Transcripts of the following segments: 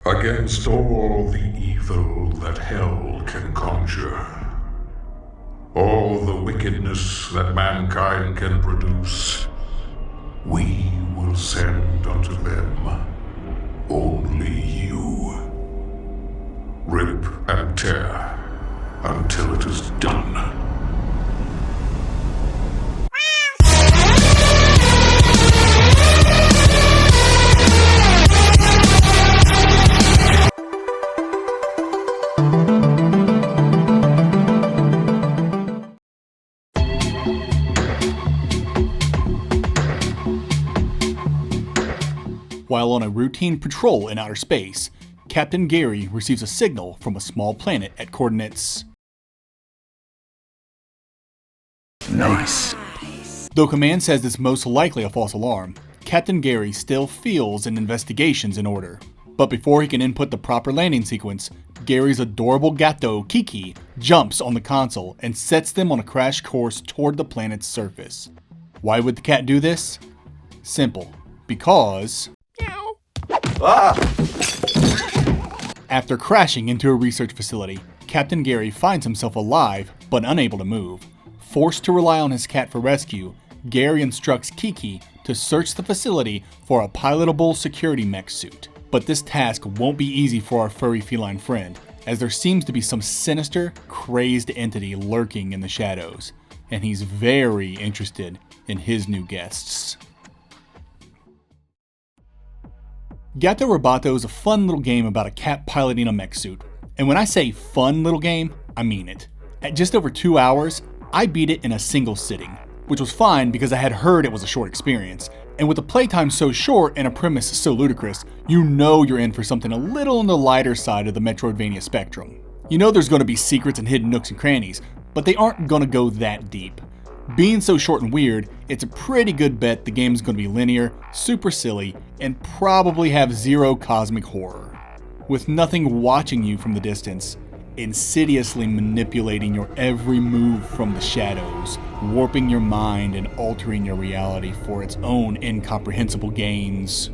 Against all the evil that hell can conjure, all the wickedness that mankind can produce, we will send unto them only you. Rip and tear until it is done. While on a routine patrol in outer space, Captain Gary receives a signal from a small planet at coordinates. Nice. Though command says it's most likely a false alarm, Captain Gary still feels an investigation's in order. But before he can input the proper landing sequence, Gary's adorable Gato, Kiki, jumps on the console and sets them on a crash course toward the planet's surface. Why would the cat do this? Simple. Because... After crashing into a research facility, Captain Gary finds himself alive but unable to move. Forced to rely on his cat for rescue, Gary instructs Kiki to search the facility for a pilotable security mech suit. But this task won't be easy for our furry feline friend, as there seems to be some sinister, crazed entity lurking in the shadows, and he's very interested in his new guests. Gato Roboto is a fun little game about a cat piloting a mech suit. And when I say fun little game, I mean it. At just over 2 hours, I beat it in a single sitting, which was fine because I had heard it was a short experience. And with the playtime so short and a premise so ludicrous, you know you're in for something a little on the lighter side of the Metroidvania spectrum. You know there's going to be secrets and hidden nooks and crannies, but they aren't going to go that deep. Being so short and weird, it's a pretty good bet the game's going to be linear, super silly, and probably have zero cosmic horror. With nothing watching you from the distance, insidiously manipulating your every move from the shadows, warping your mind and altering your reality for its own incomprehensible gains.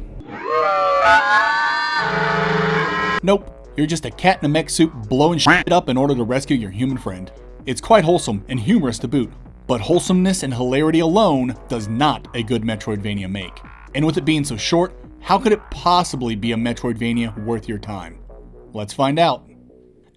Nope, you're just a cat in a mech suit blowing shit up in order to rescue your human friend. It's quite wholesome and humorous to boot. But wholesomeness and hilarity alone does not a good Metroidvania make. And with it being so short, how could it possibly be a Metroidvania worth your time? Let's find out.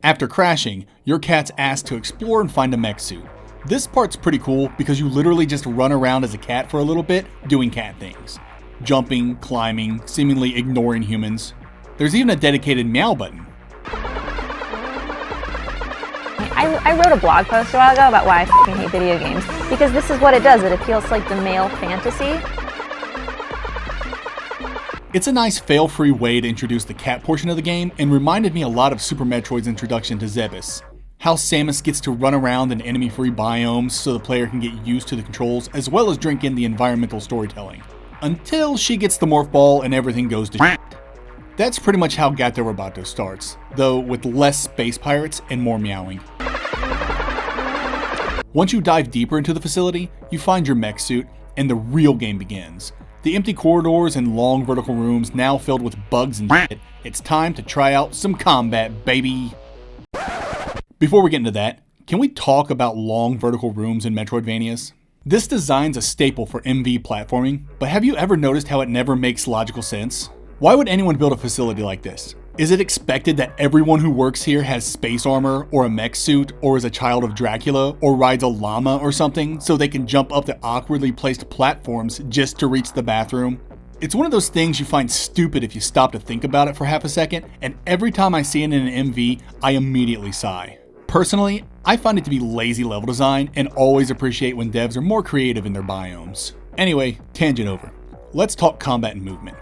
After crashing, your cat's asked to explore and find a mech suit. This part's pretty cool because you literally just run around as a cat for a little bit, doing cat things. Jumping, climbing, seemingly ignoring humans. There's even a dedicated meow button. I wrote a blog post a while ago about why I fucking hate video games, because this is what it does. It appeals to like the male fantasy. It's a nice fail-free way to introduce the cat portion of the game and reminded me a lot of Super Metroid's introduction to Zebes. How Samus gets to run around in enemy-free biomes so the player can get used to the controls as well as drink in the environmental storytelling. Until she gets the morph ball and everything goes to shit. That's pretty much how Gato Roboto starts, though with less space pirates and more meowing. Once you dive deeper into the facility, you find your mech suit, and the real game begins. The empty corridors and long vertical rooms now filled with bugs and shit. It's time to try out some combat, baby! Before we get into that, can we talk about long vertical rooms in Metroidvanias? This design's a staple for MV platforming, but have you ever noticed how it never makes logical sense? Why would anyone build a facility like this? Is it expected that everyone who works here has space armor, or a mech suit, or is a child of Dracula, or rides a llama or something, so they can jump up the awkwardly placed platforms just to reach the bathroom? It's one of those things you find stupid if you stop to think about it for half a second, and every time I see it in an MV, I immediately sigh. Personally, I find it to be lazy level design, and always appreciate when devs are more creative in their biomes. Anyway, tangent over. Let's talk combat and movement.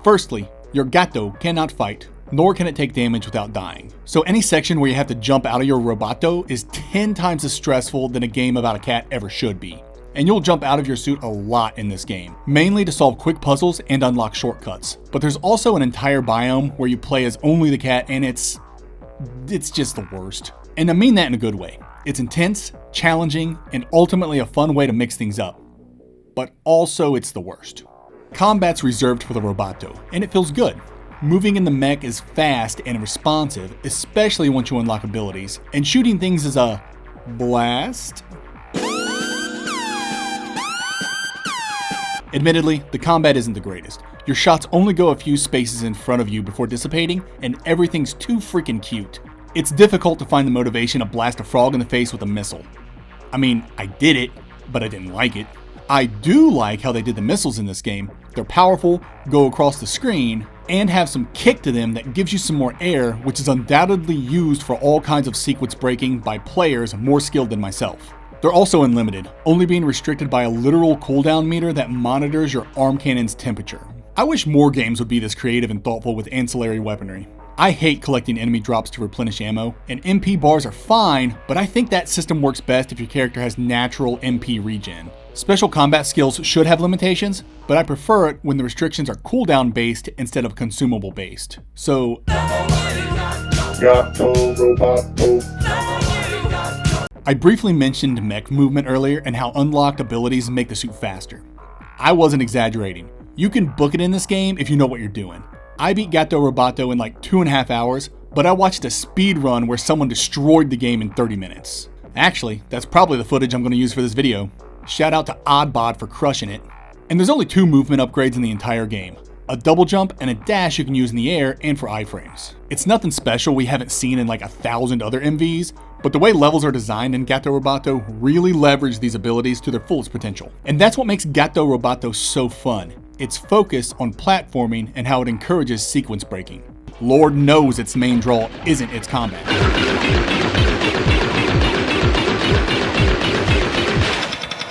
Firstly, your Gato cannot fight, nor can it take damage without dying. So any section where you have to jump out of your Roboto is 10 times as stressful than a game about a cat ever should be. And you'll jump out of your suit a lot in this game, mainly to solve quick puzzles and unlock shortcuts. But there's also an entire biome where you play as only the cat, and it's just the worst. And I mean that in a good way. It's intense, challenging, and ultimately a fun way to mix things up. But also it's the worst. Combat's reserved for the Roboto, and it feels good. Moving in the mech is fast and responsive, especially once you unlock abilities, and shooting things is a blast. Admittedly, the combat isn't the greatest. Your shots only go a few spaces in front of you before dissipating, and everything's too freaking cute. It's difficult to find the motivation to blast a frog in the face with a missile. I mean, I did it, but I didn't like it. I do like how they did the missiles in this game. They're powerful, go across the screen, and have some kick to them that gives you some more air, which is undoubtedly used for all kinds of sequence breaking by players more skilled than myself. They're also unlimited, only being restricted by a literal cooldown meter that monitors your arm cannon's temperature. I wish more games would be this creative and thoughtful with ancillary weaponry. I hate collecting enemy drops to replenish ammo, and MP bars are fine, but I think that system works best if your character has natural MP regen. Special combat skills should have limitations, but I prefer it when the restrictions are cooldown based instead of consumable based. So, Gato, Roboto. I briefly mentioned mech movement earlier and how unlocked abilities make the suit faster. I wasn't exaggerating. You can book it in this game if you know what you're doing. I beat Gato Roboto in like 2.5 hours, but I watched a speed run where someone destroyed the game in 30 minutes. Actually, that's probably the footage I'm going to use for this video. Shout out to Oddbot for crushing it. And there's only 2 movement upgrades in the entire game. A double jump and a dash you can use in the air and for iframes. It's nothing special we haven't seen in like 1,000 other MVs, but the way levels are designed in Gato Roboto really leverage these abilities to their fullest potential. And that's what makes Gato Roboto so fun. Its focus on platforming and how it encourages sequence breaking. Lord knows its main draw isn't its combat.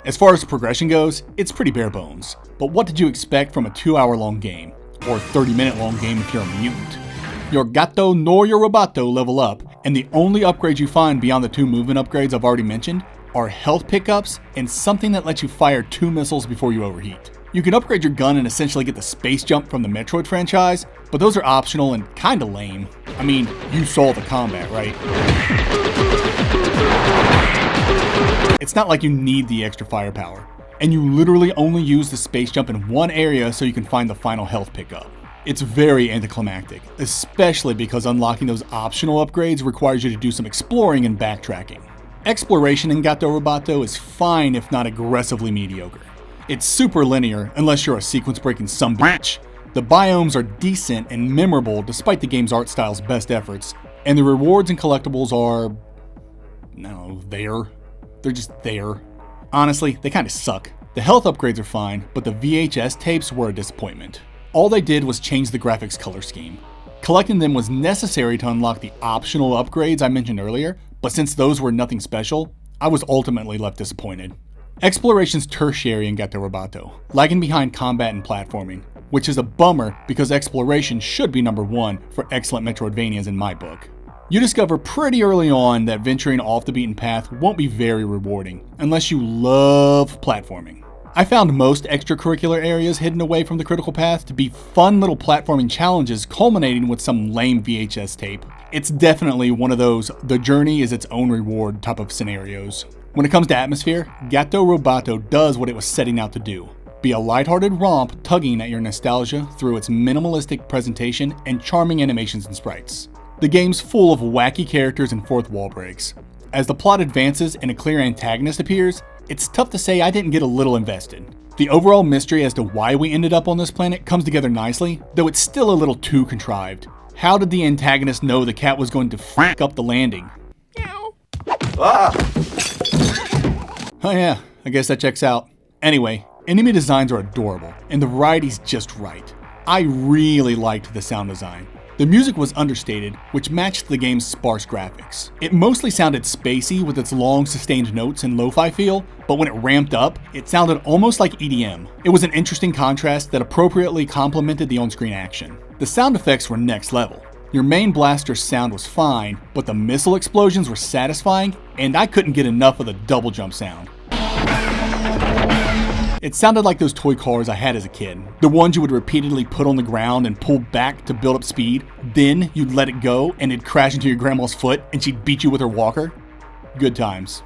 As far as progression goes, it's pretty bare bones. But what did you expect from a 2-hour long game? Or 30-minute long game if you're a mutant? Your Gato nor your Roboto level up, and the only upgrades you find beyond the 2 movement upgrades I've already mentioned are health pickups and something that lets you fire 2 missiles before you overheat. You can upgrade your gun and essentially get the space jump from the Metroid franchise, but those are optional and kinda lame. I mean, you saw the combat, right? It's not like you need the extra firepower, and you literally only use the space jump in one area so you can find the final health pickup. It's very anticlimactic, especially because unlocking those optional upgrades requires you to do some exploring and backtracking. Exploration in Gato Roboto is fine if not aggressively mediocre. It's super linear unless you're a sequence-breaking sumbitch. The biomes are decent and memorable despite the game's art style's best efforts, and the rewards and collectibles are, there. They're just there. Honestly, they kinda suck. The health upgrades are fine, but the VHS tapes were a disappointment. All they did was change the graphics color scheme. Collecting them was necessary to unlock the optional upgrades I mentioned earlier, but since those were nothing special, I was ultimately left disappointed. Exploration's tertiary in Gato Roboto, lagging behind combat and platforming, which is a bummer because exploration should be number 1 for excellent Metroidvanias in my book. You discover pretty early on that venturing off the beaten path won't be very rewarding, unless you love platforming. I found most extracurricular areas hidden away from the critical path to be fun little platforming challenges culminating with some lame VHS tape. It's definitely one of those the journey is its own reward type of scenarios. When it comes to atmosphere, Gato Roboto does what it was setting out to do. Be a lighthearted romp tugging at your nostalgia through its minimalistic presentation and charming animations and sprites. The game's full of wacky characters and fourth wall breaks. As the plot advances and a clear antagonist appears, it's tough to say I didn't get a little invested. The overall mystery as to why we ended up on this planet comes together nicely, though it's still a little too contrived. How did the antagonist know the cat was going to f*** up the landing? Ah! Oh yeah, I guess that checks out. Anyway, enemy designs are adorable, and the variety's just right. I really liked the sound design. The music was understated, which matched the game's sparse graphics. It mostly sounded spacey with its long sustained notes and lo-fi feel, but when it ramped up, it sounded almost like EDM. It was an interesting contrast that appropriately complemented the on-screen action. The sound effects were next level. Your main blaster's sound was fine, but the missile explosions were satisfying, and I couldn't get enough of the double jump sound. It sounded like those toy cars I had as a kid. The ones you would repeatedly put on the ground and pull back to build up speed. Then you'd let it go and it'd crash into your grandma's foot and she'd beat you with her walker. Good times.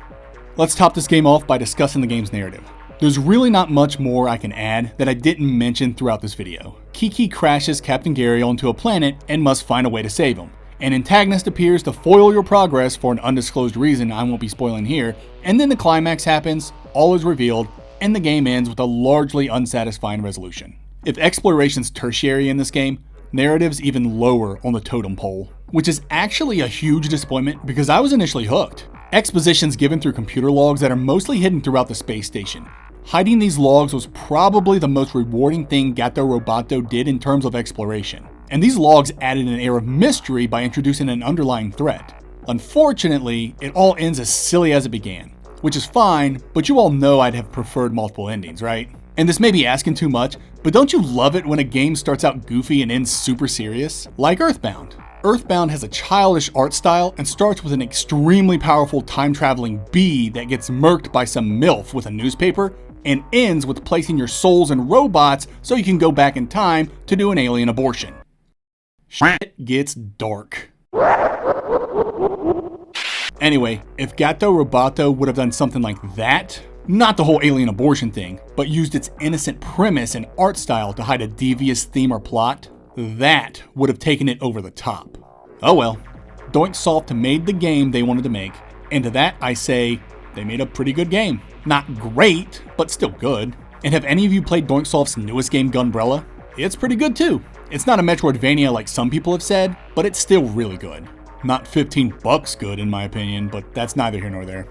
Let's top this game off by discussing the game's narrative. There's really not much more I can add that I didn't mention throughout this video. Kiki crashes Captain Gary onto a planet and must find a way to save him. An antagonist appears to foil your progress for an undisclosed reason I won't be spoiling here, and then the climax happens, all is revealed, and the game ends with a largely unsatisfying resolution. If exploration's tertiary in this game, narrative's even lower on the totem pole, which is actually a huge disappointment because I was initially hooked. Exposition's given through computer logs that are mostly hidden throughout the space station. Hiding these logs was probably the most rewarding thing Gato Roboto did in terms of exploration. And these logs added an air of mystery by introducing an underlying threat. Unfortunately, it all ends as silly as it began, which is fine, but you all know I'd have preferred multiple endings, right? And this may be asking too much, but don't you love it when a game starts out goofy and ends super serious? Like Earthbound. Earthbound has a childish art style and starts with an extremely powerful time-traveling bee that gets murked by some MILF with a newspaper, and ends with placing your souls in robots so you can go back in time to do an alien abortion. Shit gets dark. Anyway, if Gato Roboto would have done something like that, not the whole alien abortion thing, but used its innocent premise and art style to hide a devious theme or plot, that would have taken it over the top. Oh well, Doinksoft made the game they wanted to make, and to that I say, they made a pretty good game. Not great, but still good. And have any of you played Doinksoft's newest game, Gunbrella? It's pretty good too. It's not a Metroidvania like some people have said, but it's still really good. Not $15 good in my opinion, but that's neither here nor there.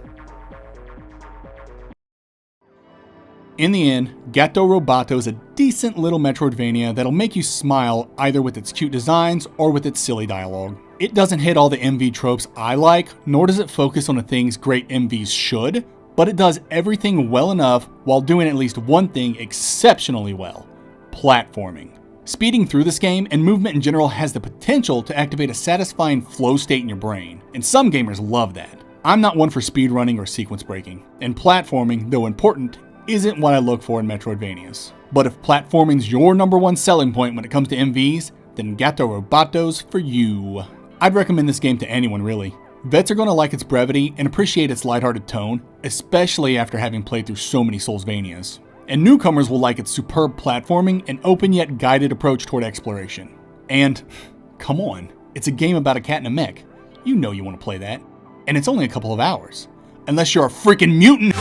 In the end, Gato Roboto is a decent little Metroidvania that'll make you smile either with its cute designs or with its silly dialogue. It doesn't hit all the MV tropes I like, nor does it focus on the things great MVs should, but it does everything well enough while doing at least one thing exceptionally well: platforming. Speeding through this game and movement in general has the potential to activate a satisfying flow state in your brain, and some gamers love that. I'm not one for speedrunning or sequence breaking, and platforming, though important, isn't what I look for in Metroidvanias. But if platforming's your number one selling point when it comes to MVs, then Gato Roboto's for you. I'd recommend this game to anyone really. Vets are going to like its brevity and appreciate its lighthearted tone, especially after having played through so many Soulsvanias. And newcomers will like its superb platforming and open yet guided approach toward exploration. And, come on, it's a game about a cat and a mech. You know you want to play that. And it's only a couple of hours. Unless you're a freaking mutant.